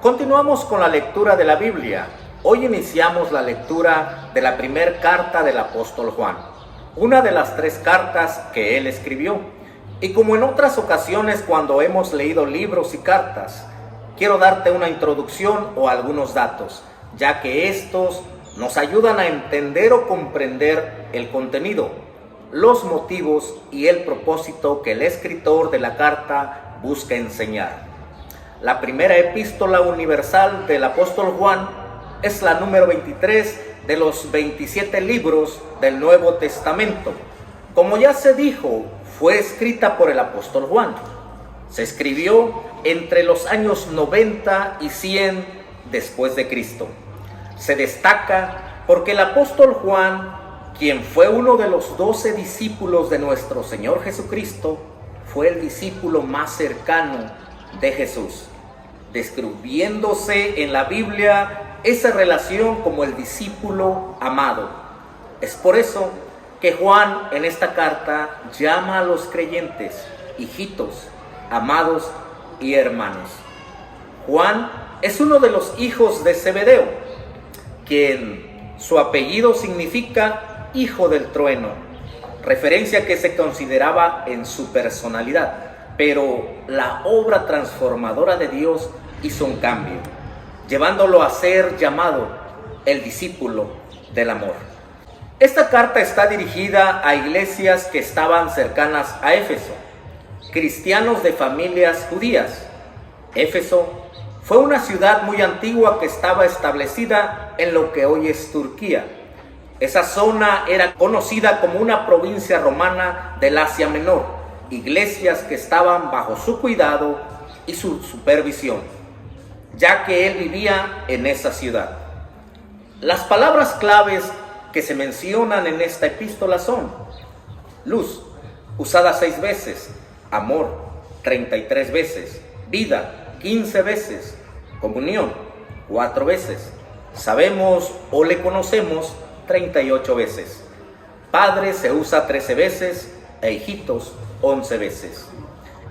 Continuamos con la lectura de la Biblia. Hoy iniciamos la lectura de la primera carta del apóstol Juan, una de las 3 cartas que él escribió. Y como en otras ocasiones cuando hemos leído libros y cartas, quiero darte una introducción o algunos datos, ya que estos nos ayudan a entender o comprender el contenido, los motivos y el propósito que el escritor de la carta busca enseñar. La primera epístola universal del apóstol Juan es la número 23 de los 27 libros del Nuevo Testamento. Como ya se dijo, fue escrita por el apóstol Juan. Se escribió entre los años 90 y 100 después de Cristo. Se destaca porque el apóstol Juan, quien fue uno de los 12 discípulos de nuestro Señor Jesucristo, fue el discípulo más cercano de Jesús, describiéndose en la Biblia esa relación como el discípulo amado. Es por eso que Juan en esta carta llama a los creyentes hijitos, amados y hermanos. Juan es uno de los hijos de Zebedeo, quien su apellido significa hijo del trueno, referencia que se consideraba en su personalidad. Pero la obra transformadora de Dios hizo un cambio, llevándolo a ser llamado el discípulo del amor. Esta carta está dirigida a iglesias que estaban cercanas a Éfeso, cristianos de familias judías. Éfeso fue una ciudad muy antigua que estaba establecida en lo que hoy es Turquía. Esa zona era conocida como una provincia romana del Asia Menor. Iglesias que estaban bajo su cuidado y su supervisión, ya que él vivía en esa ciudad. Las palabras claves que se mencionan en esta epístola son luz, usada 6 veces, amor, 33 veces, vida, 15 veces, comunión, 4 veces, sabemos o le conocemos, 38 veces, padre se usa 13 veces e hijitos 11 veces.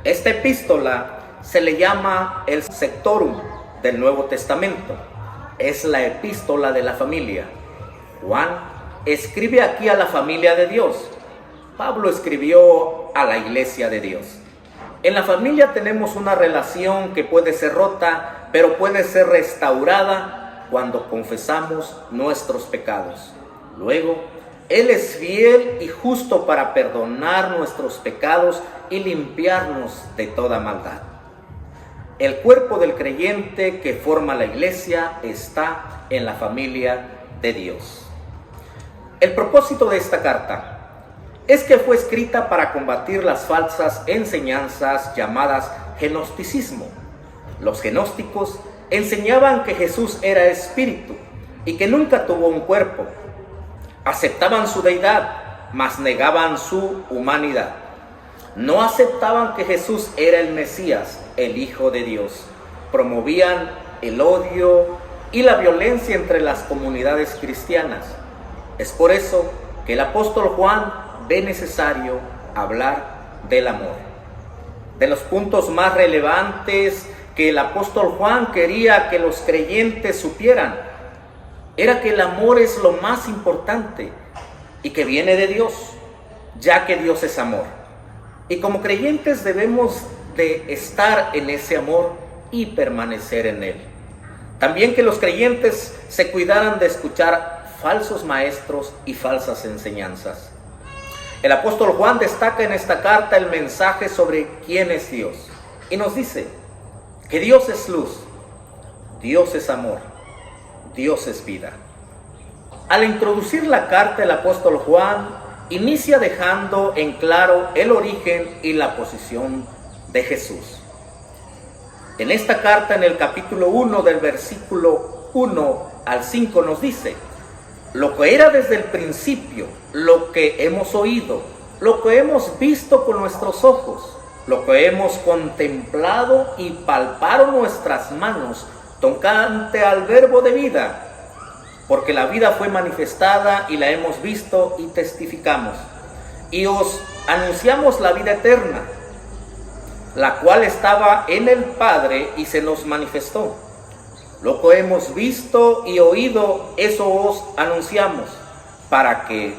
Esta epístola se le llama el Sectorum del Nuevo Testamento. Es la epístola de la familia. Juan escribe aquí a la familia de Dios. Pablo escribió a la iglesia de Dios. En la familia tenemos una relación que puede ser rota, pero puede ser restaurada cuando confesamos nuestros pecados. Luego, Él es fiel y justo para perdonar nuestros pecados y limpiarnos de toda maldad. El cuerpo del creyente que forma la iglesia está en la familia de Dios. El propósito de esta carta es que fue escrita para combatir las falsas enseñanzas llamadas gnosticismo. Los gnósticos enseñaban que Jesús era espíritu y que nunca tuvo un cuerpo. Aceptaban su deidad, mas negaban su humanidad. No aceptaban que Jesús era el Mesías, el Hijo de Dios. Promovían el odio y la violencia entre las comunidades cristianas. Es por eso que el apóstol Juan ve necesario hablar del amor. De los puntos más relevantes que el apóstol Juan quería que los creyentes supieran, era que el amor es lo más importante y que viene de Dios, ya que Dios es amor. Y como creyentes debemos de estar en ese amor y permanecer en él. También que los creyentes se cuidaran de escuchar falsos maestros y falsas enseñanzas. El apóstol Juan destaca en esta carta el mensaje sobre quién es Dios. Y nos dice que Dios es luz, Dios es amor, Dios es vida. Al introducir la carta, el apóstol Juan inicia dejando en claro el origen y la posición de Jesús. En esta carta, en el capítulo 1, del versículo 1 al 5, nos dice: lo que era desde el principio, lo que hemos oído, lo que hemos visto con nuestros ojos, lo que hemos contemplado y palparon nuestras manos, tocante al verbo de vida, porque la vida fue manifestada y la hemos visto y testificamos. Y os anunciamos la vida eterna, la cual estaba en el Padre y se nos manifestó. Lo que hemos visto y oído, eso os anunciamos, para que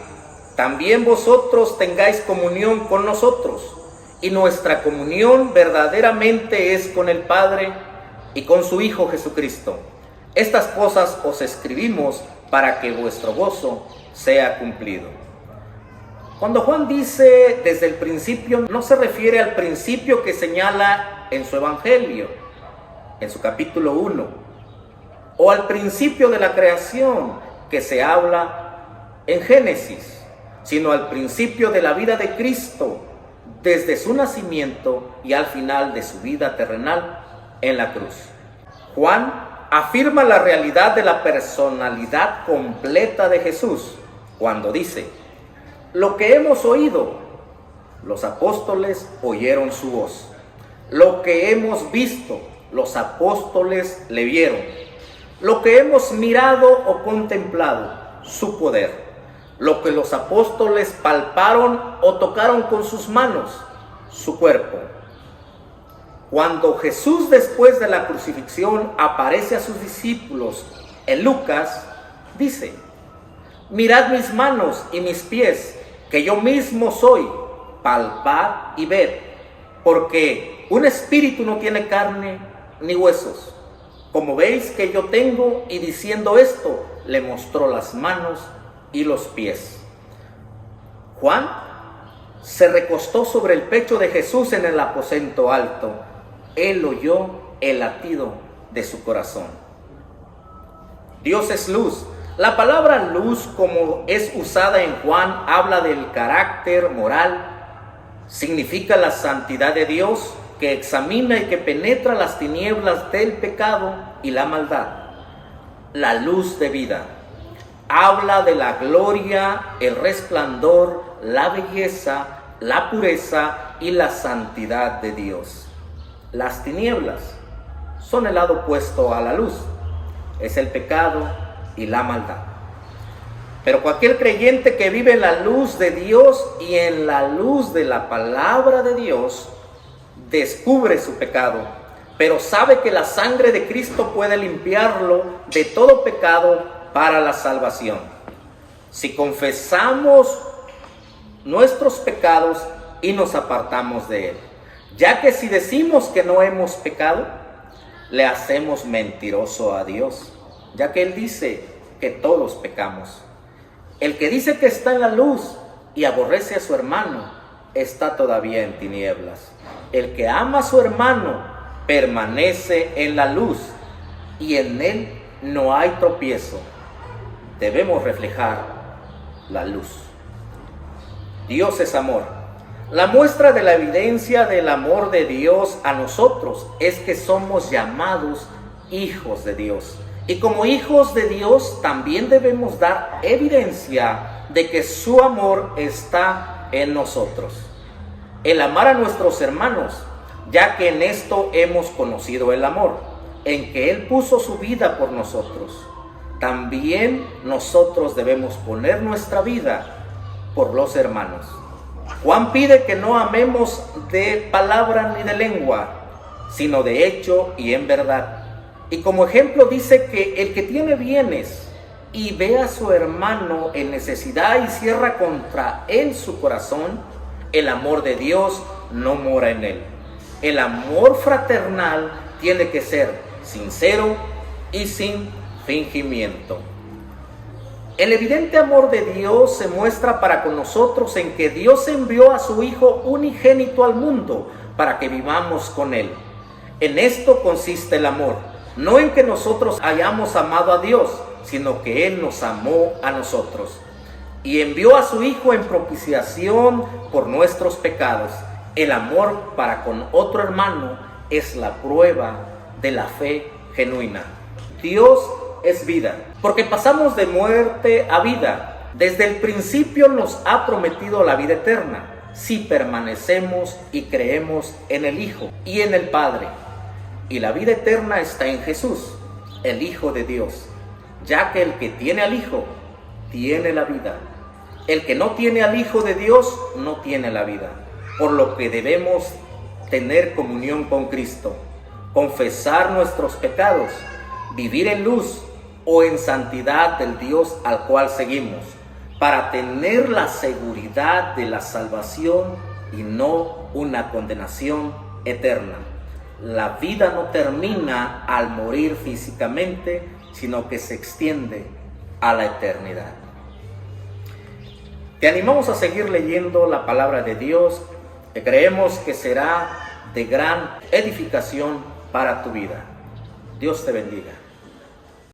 también vosotros tengáis comunión con nosotros. Y nuestra comunión verdaderamente es con el Padre y con su Hijo Jesucristo. Estas cosas os escribimos para que vuestro gozo sea cumplido. Cuando Juan dice desde el principio, no se refiere al principio que señala en su Evangelio, en su capítulo 1, o al principio de la creación que se habla en Génesis, sino al principio de la vida de Cristo, desde su nacimiento y al final de su vida terrenal en la cruz. Juan afirma la realidad de la personalidad completa de Jesús cuando dice: lo que hemos oído, los apóstoles oyeron su voz. Lo que hemos visto, los apóstoles le vieron. Lo que hemos mirado o contemplado, su poder. Lo que los apóstoles palparon o tocaron con sus manos, su cuerpo. Cuando Jesús, después de la crucifixión, aparece a sus discípulos en Lucas, dice: mirad mis manos y mis pies, que yo mismo soy, palpad y ved, porque un espíritu no tiene carne ni huesos, como veis que yo tengo. Y diciendo esto, le mostró las manos y los pies. Juan se recostó sobre el pecho de Jesús en el aposento alto. Él oyó el latido de su corazón. Dios es luz. La palabra luz, como es usada en Juan, habla del carácter moral. Significa la santidad de Dios, que examina y que penetra las tinieblas del pecado y la maldad. La luz de vida. Habla de la gloria, el resplandor, la belleza, la pureza y la santidad de Dios. Las tinieblas son el lado opuesto a la luz. Es el pecado y la maldad. Pero cualquier creyente que vive en la luz de Dios y en la luz de la palabra de Dios, descubre su pecado, pero sabe que la sangre de Cristo puede limpiarlo de todo pecado para la salvación. Si confesamos nuestros pecados y nos apartamos de Él, ya que si decimos que no hemos pecado, le hacemos mentiroso a Dios, ya que Él dice que todos pecamos. El que dice que está en la luz y aborrece a su hermano, está todavía en tinieblas. El que ama a su hermano permanece en la luz y en él no hay tropiezo. Debemos reflejar la luz. Dios es amor. La muestra de la evidencia del amor de Dios a nosotros es que somos llamados hijos de Dios. Y como hijos de Dios también debemos dar evidencia de que su amor está en nosotros. El amar a nuestros hermanos, ya que en esto hemos conocido el amor, en que Él puso su vida por nosotros. También nosotros debemos poner nuestra vida por los hermanos. Juan pide que no amemos de palabra ni de lengua, sino de hecho y en verdad. Y como ejemplo dice que el que tiene bienes y ve a su hermano en necesidad y cierra contra él su corazón, el amor de Dios no mora en él. El amor fraternal tiene que ser sincero y sin fingimiento. El evidente amor de Dios se muestra para con nosotros en que Dios envió a su Hijo unigénito al mundo para que vivamos con Él. En esto consiste el amor, no en que nosotros hayamos amado a Dios, sino que Él nos amó a nosotros y envió a su Hijo en propiciación por nuestros pecados. El amor para con otro hermano es la prueba de la fe genuina. Dios es vida, porque pasamos de muerte a vida. Desde el principio nos ha prometido la vida eterna, si permanecemos y creemos en el Hijo y en el Padre. Y la vida eterna está en Jesús, el Hijo de Dios, ya que el que tiene al Hijo, tiene la vida. El que no tiene al Hijo de Dios, no tiene la vida. Por lo que debemos tener comunión con Cristo, confesar nuestros pecados vivir en luz o en santidad del Dios al cual seguimos, para tener la seguridad de la salvación y no una condenación eterna. La vida no termina al morir físicamente, sino que se extiende a la eternidad. Te animamos a seguir leyendo la palabra de Dios, que creemos que será de gran edificación para tu vida. Dios te bendiga.